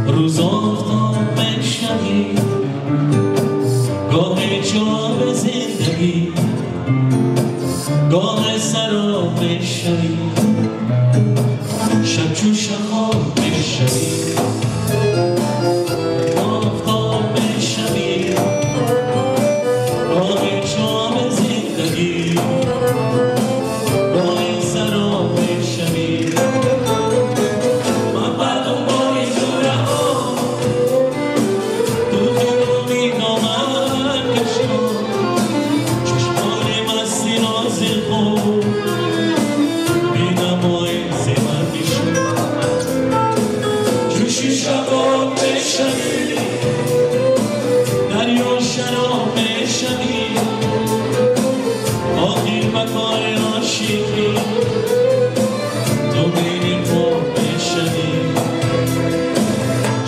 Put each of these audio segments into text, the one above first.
روز آفتاب شبی گاه جام زندگی گاه سراب شبی شب چون شخاب شبی آفتاب شبی گاه جام زندگی گاه سراب شبی شباب شبی دریا شراب شبی آخر مکار عاشقی تو بین خواب شبی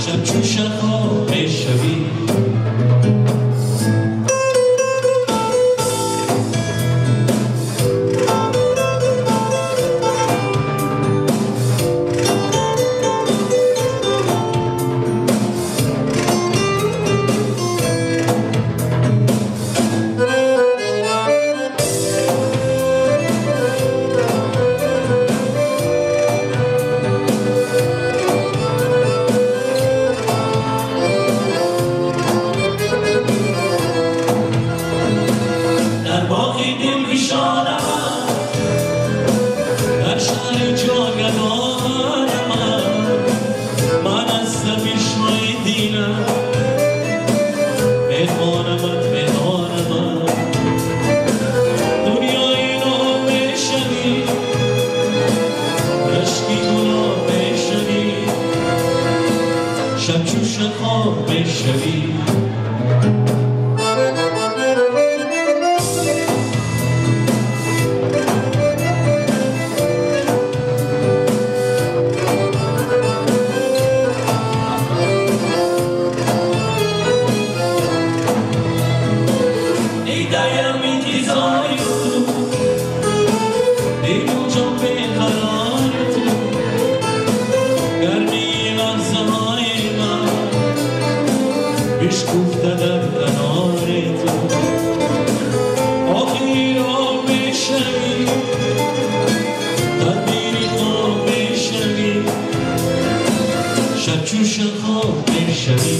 شب چون شخاب شبی در شهر جاودان من هستم عشق دیدم مهمان من دنیای نو بشنی عشقی گلاب بشنی شب چون شخاب بشنی عشق افتادم کنار تو آخری را بشنی تدبیری خواب بشنی شب چون شخاب بشنی